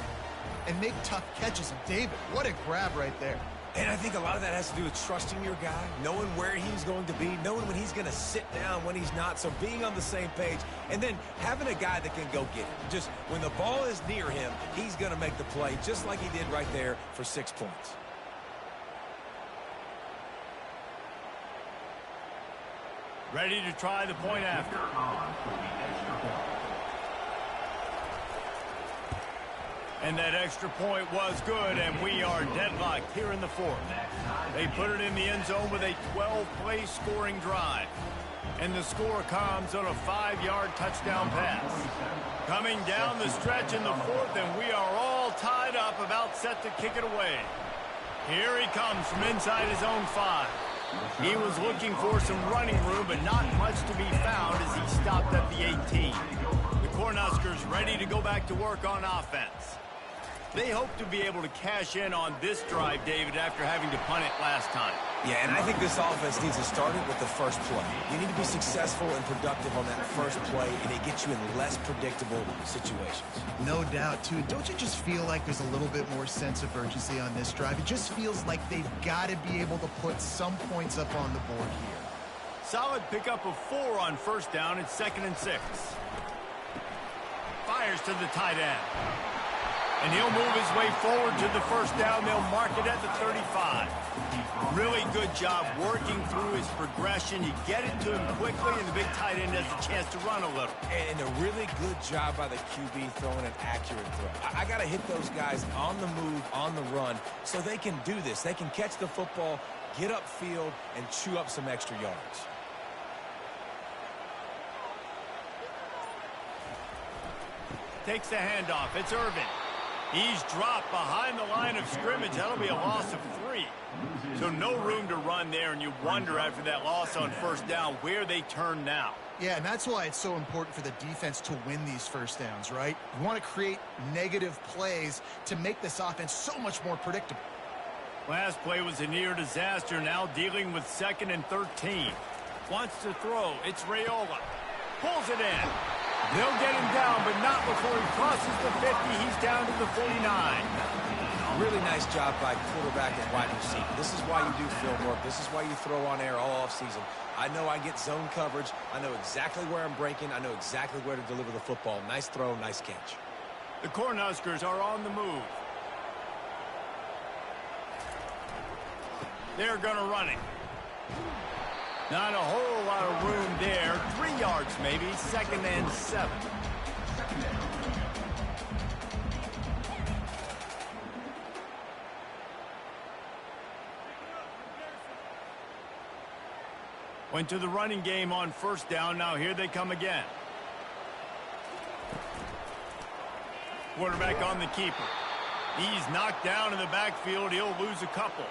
and make tough catches. And David, what a grab right there. And I think a lot of that has to do with trusting your guy, knowing where he's going to be, knowing when he's going to sit down, when he's not, so being on the same page, and then having a guy that can go get it. Just when the ball is near him, he's going to make the play, just like he did right there for 6 points. Ready to try the point after. And that extra point was good, and we are deadlocked here in the fourth. They put it in the end zone with a 12-play scoring drive. And the score comes on a 5-yard touchdown pass. Coming down the stretch in the fourth, and we are all tied up, about set to kick it away. Here he comes from inside his own 5. He was looking for some running room, but not much to be found as he stopped at the 18. The Cornhuskers ready to go back to work on offense. They hope to be able to cash in on this drive, David, after having to punt it last time. Yeah, and I think this offense needs to start it with the first play. You need to be successful and productive on that first play, and it gets you in less predictable situations. No doubt, too. Don't you just feel like there's a little bit more sense of urgency on this drive? It just feels like they've got to be able to put some points up on the board here. Solid pickup of 4 on first down. It's 2nd and 6. Fires to the tight end. And he'll move his way forward to the first down. They'll mark it at the 35. Really good job working through his progression. You get it to him quickly, and the big tight end has a chance to run a little. And a really good job by the QB throwing an accurate throw. I got to hit those guys on the move, on the run, so they can do this. They can catch the football, get upfield, and chew up some extra yards. Takes the handoff. It's Irvin. He's dropped behind the line of scrimmage. That'll be a loss of 3. So no room to run there, and you wonder after that loss on first down where they turn now. Yeah, and that's why it's so important for the defense to win these first downs, right? You want to create negative plays to make this offense so much more predictable. Last play was a near disaster. Now dealing with 2nd and 13. Wants to throw. It's Raiola. Pulls it in. They'll get him down, but not before he crosses the 50. He's down to the 49. Really nice job by quarterback and wide receiver. This is why you do film work. This is why you throw on air all offseason. I know I get zone coverage. I know exactly where I'm breaking. I know exactly where to deliver the football. Nice throw, nice catch. The Cornhuskers are on the move. They're going to run it. Not a whole lot of room there. 3 yards maybe. 2nd and 7. Went to the running game on first down. Now here they come again. Quarterback on the keeper. He's knocked down in the backfield. He'll lose a couple.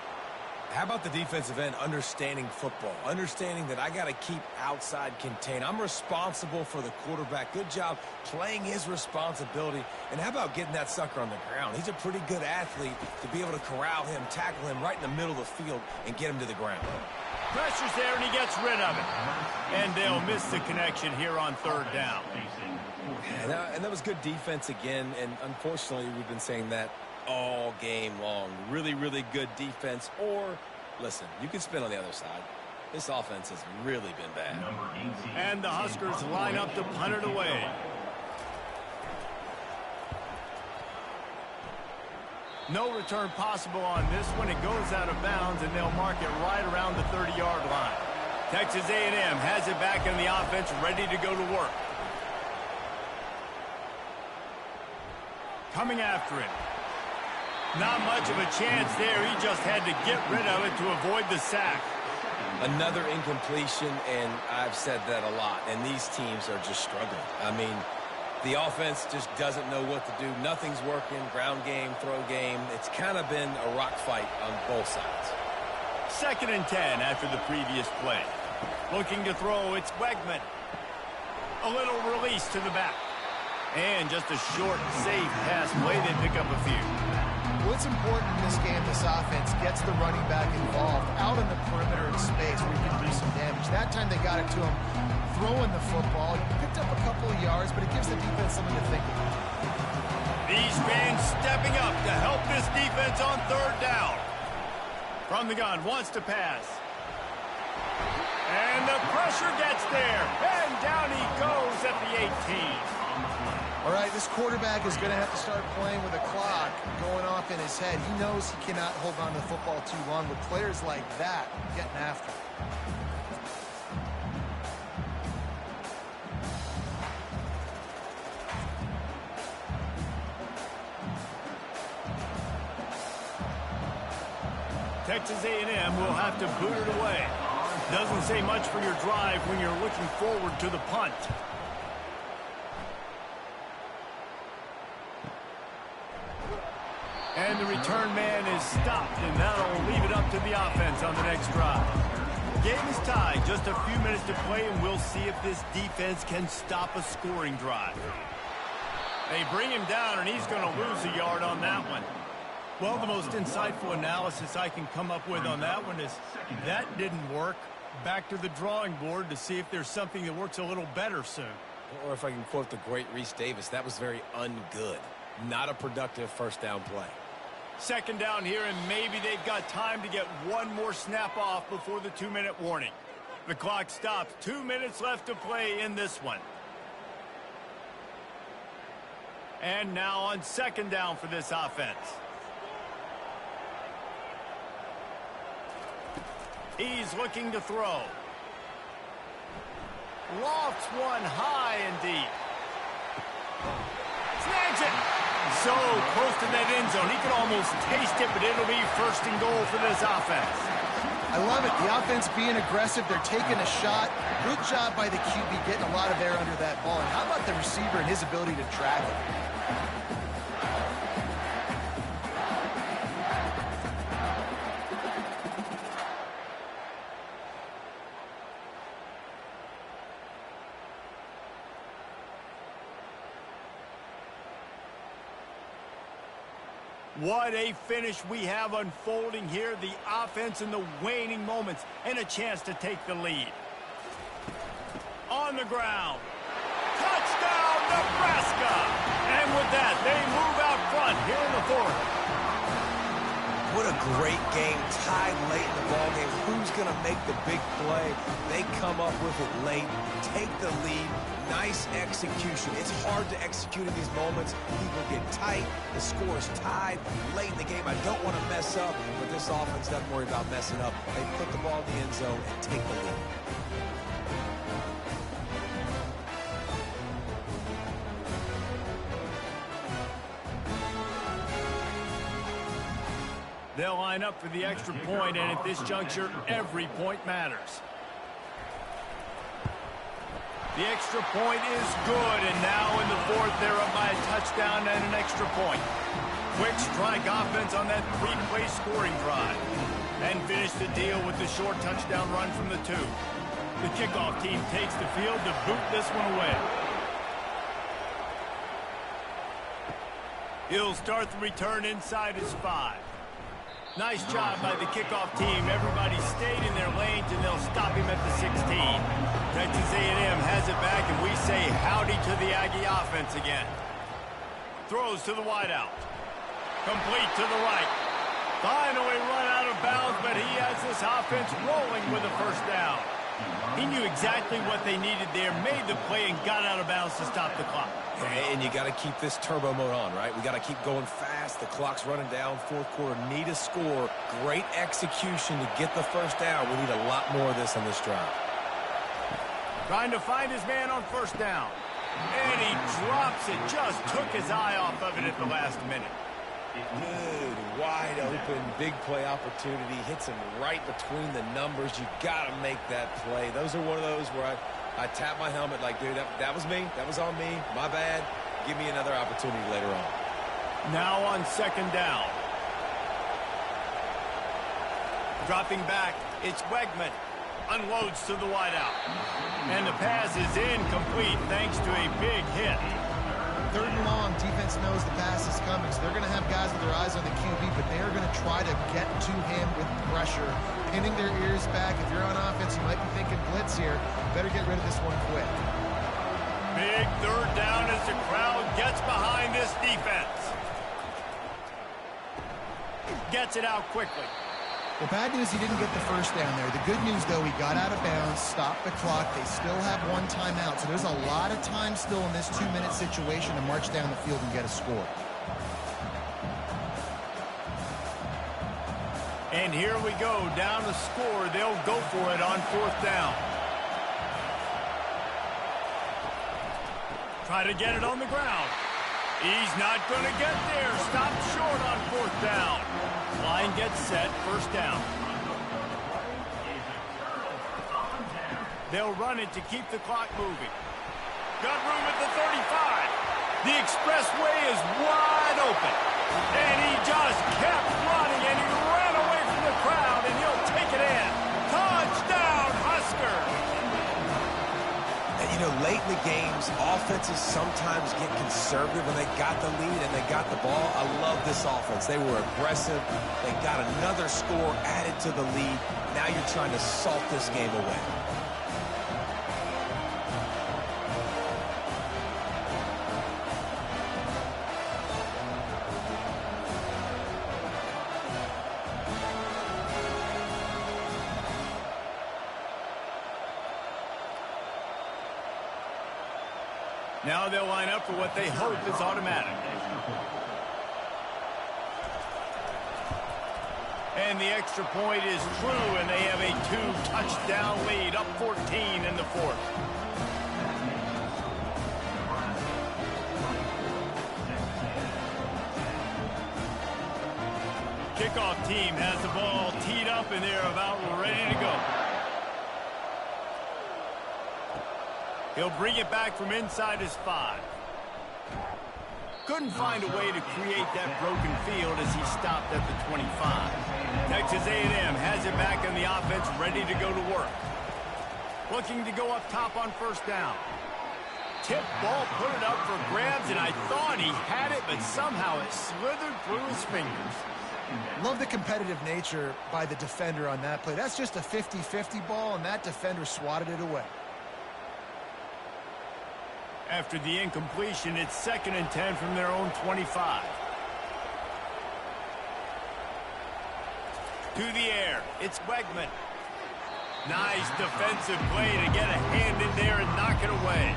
How about the defensive end understanding football, understanding that I got to keep outside contained. I'm responsible for the quarterback. Good job playing his responsibility. And how about getting that sucker on the ground? He's a pretty good athlete to be able to corral him, tackle him right in the middle of the field, and get him to the ground. Pressure's there, and he gets rid of it. And they'll miss the connection here on 3rd down. And that was good defense again, and unfortunately we've been saying that all game long. Really, really good defense. Or, listen, you can spin on the other side. This offense has really been bad. And the Huskers line up to punt it away. No return possible on this one. It goes out of bounds, and they'll mark it right around the 30-yard line. Texas A&M has it back in the offense, ready to go to work. Coming after him. Not much of a chance there. He just had to get rid of it to avoid the sack. Another incompletion, and I've said that a lot, and these teams are just struggling. I mean, the offense just doesn't know what to do. Nothing's working. Ground game, throw game. It's kind of been a rock fight on both sides. 2nd and 10 after the previous play. Looking to throw, it's Wegman. A little release to the back. And just a short, safe pass play. They pick up a few. Well, it's important in this game, this offense gets the running back involved out in the perimeter of space where you can do some damage. That time they got it to him throwing the football. He picked up a couple of yards, but it gives the defense something to think about. These fans stepping up to help this defense on 3rd down. From the gun, wants to pass. And the pressure gets there. And down he goes at the 18. All right, this quarterback is going to have to start playing with a clock going off in his head. He knows he cannot hold on to the football too long with players like that getting after him. Texas A&M will have to boot it away. Doesn't say much for your drive when you're looking forward to the punt. And the return man is stopped, and that'll leave it up to the offense on the next drive. Game is tied, just a few minutes to play, and we'll see if this defense can stop a scoring drive. They bring him down, and he's going to lose a yard on that one. Well, the most insightful analysis I can come up with on that one is that didn't work. Back to the drawing board to see if there's something that works a little better soon. Or if I can quote the great Reese Davis, that was very ungood. Not a productive first down play. 2nd down here, and maybe they've got time to get one more snap off before the 2-minute warning. The clock stops. 2 minutes left to play in this one. And now on 2nd down for this offense. He's looking to throw. Lofts one high and deep. Snags it. So close to that end zone. He could almost taste it, but it'll be 1st and goal for this offense. I love it. The offense being aggressive. They're taking a shot. Good job by the QB getting a lot of air under that ball. And how about the receiver and his ability to track it? What a finish we have unfolding here. The offense in the waning moments and a chance to take the lead. On the ground. Touchdown, Nebraska! And with that, they move out front here in the fourth. What a great game, tied late in the ballgame. Who's going to make the big play? They come up with it late, take the lead. Nice execution. It's hard to execute in these moments. People get tight. The score is tied late in the game. I don't want to mess up, but this offense doesn't worry about messing up. They put the ball in the end zone and take the lead. They'll line up for the extra point, and at this juncture, every point matters. The extra point is good, and now in the fourth, they're up by a touchdown and an extra point. Quick strike offense on that three-play scoring drive. And finish the deal with the short touchdown run from the 2. The kickoff team takes the field to boot this one away. He'll start the return inside his 5. Nice job by the kickoff team. Everybody stayed in their lanes, and they'll stop him at the 16. Texas A&M has it back, and we say howdy to the Aggie offense again. Throws to the wideout. Complete to the right. Finally run out of bounds, but he has this offense rolling with a first down. He knew exactly what they needed there, made the play, and got out of bounds to stop the clock. And you got to keep this turbo mode on, right? We got to keep going fast. The clock's running down. Fourth quarter, need a score. Great execution to get the first down. We need a lot more of this on this drive. Trying to find his man on first down. And he drops it. Just took his eye off of it at the last minute. Good, wide open, big play opportunity. Hits him right between the numbers. You got to make that play. Those are one of those where I tap my helmet like, dude, that was me. That was on me. My bad. Give me another opportunity later on. Now on second down. Dropping back, it's Wegman. Unloads to the wideout. And the pass is incomplete thanks to a big hit. Third and long, defense knows the pass is coming, so they're going to have guys with their eyes on the QB, but they are going to try to get to him with pressure, pinning their ears back. If you're on offense, you might be thinking blitz here. Better get rid of this one quick. Big third down as the crowd gets behind this defense. Gets it out quickly. The bad news, he didn't get the first down there. The good news, though, he got out of bounds, stopped the clock. They still have one timeout, so there's a lot of time still in this 2-minute situation to march down the field and get a score. And here we go, down the score. They'll go for it on fourth down. Try to get it on the ground. He's not going to get there. Stopped short on fourth down. Line gets set, first down. They'll run it to keep the clock moving. Got room at the 35. The expressway is wide open. And he just kept running, and he ran away from the crowd, and he'll take it in. Touchdown, Huskers! And, you know, late in the games, offenses sometimes get conservative when they got the lead and they got the ball. I love this offense. They were aggressive. They got another score added to the lead. Now you're trying to salt this game away. Now they'll line up for what they hope is automatic. And the extra point is true, and they have a 2-touchdown lead, up 14 in the fourth. Kickoff team has the ball teed up, and they're about ready to go. He'll bring it back from inside his 5. Couldn't find a way to create that broken field as he stopped at the 25. Texas A&M has it back on the offense, ready to go to work. Looking to go up top on first down. tip ball, put it up for grabs, and I thought he had it, but somehow it slithered through his fingers. Love the competitive nature by the defender on that play. That's just a 50-50 ball, and that defender swatted it away. After the incompletion, it's 2nd and 10 from their own 25. To the air, it's Wegman. Nice defensive play to get a hand in there and knock it away.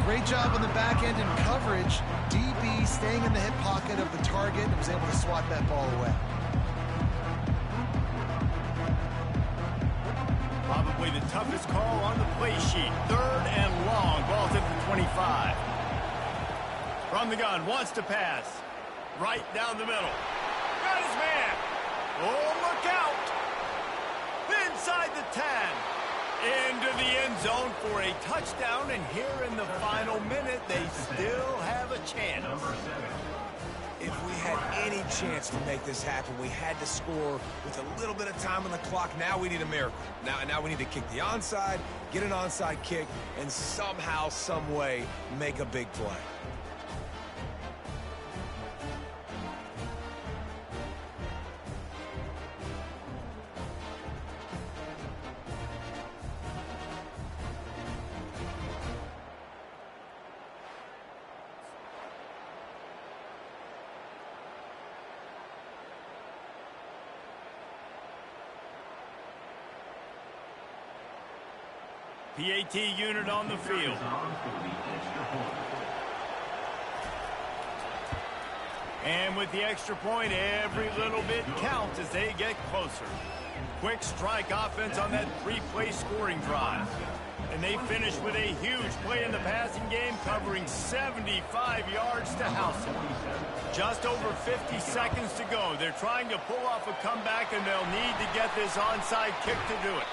Great job on the back end and coverage. DB staying in the hip pocket of the target and was able to swat that ball away. Probably the toughest call on the play sheet. 3rd and long. Ball's at the 25. From the gun, wants to pass. Right down the middle. Got his man. Oh, look out. Inside the 10. Into the end zone for a touchdown, and here in the final minute, they still have a chance. If we had any chance to make this happen, we had to score with a little bit of time on the clock. Now we need a miracle. Now we need to kick the onside, get an onside kick, and somehow, some way, make a big play. PAT unit on the field. And with the extra point, every little bit counts as they get closer. Quick strike offense on that 3-play scoring drive. And they finish with a huge play in the passing game, covering 75 yards to house it. Just over 50 seconds to go. They're trying to pull off a comeback, and they'll need to get this onside kick to do it.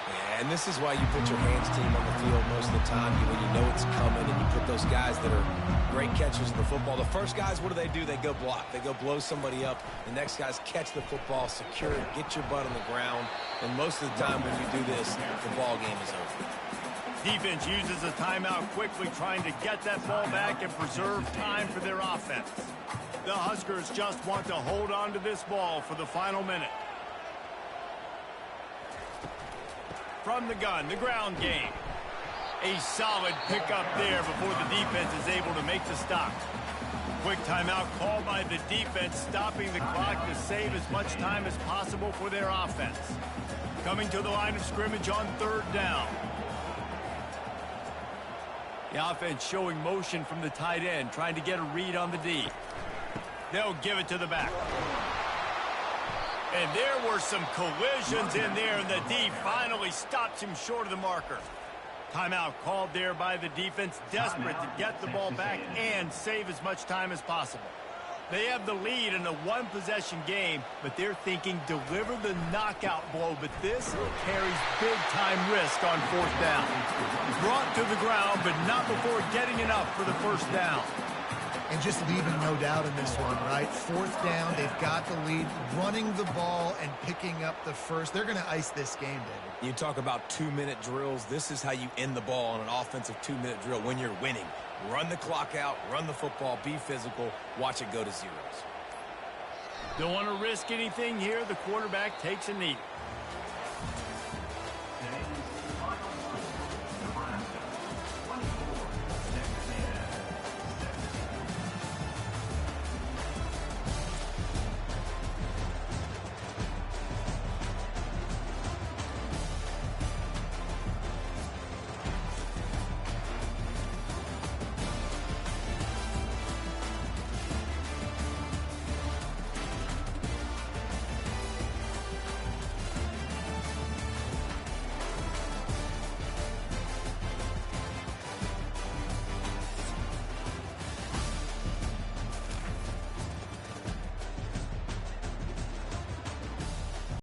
Yeah, and this is why you put your hands team on the field most of the time when you know it's coming, and you put those guys that are great catchers of the football. The first guys, what do? They go block. They go blow somebody up. The next guys catch the football, secure it, get your butt on the ground. And most of the time when you do this, the ball game is over. Defense uses a timeout quickly, trying to get that ball back and preserve time for their offense. The Huskers just want to hold on to this ball for the final minute. From the gun, the ground game. A solid pickup there before the defense is able to make the stop. Quick timeout called by the defense, stopping the clock to save as much time as possible for their offense. Coming to the line of scrimmage on 3rd down. The offense showing motion from the tight end, trying to get a read on the D. They'll give it to the back. And there were some collisions in there, and the D finally stops him short of the marker. Timeout called there by the defense, desperate to get the ball back and save as much time as possible. They have the lead in a one-possession game, but they're thinking deliver the knockout blow, but this carries big-time risk on 4th down. Brought to the ground, but not before getting enough for the 1st down. And just leaving no doubt in this one, right? 4th down, they've got the lead, running the ball and picking up the first. They're going to ice this game, David. You talk about 2-minute drills. This is how you end the ball on an offensive 2-minute drill when you're winning. Run the clock out, run the football, be physical, watch it go to zeros. Don't want to risk anything here. The quarterback takes a knee.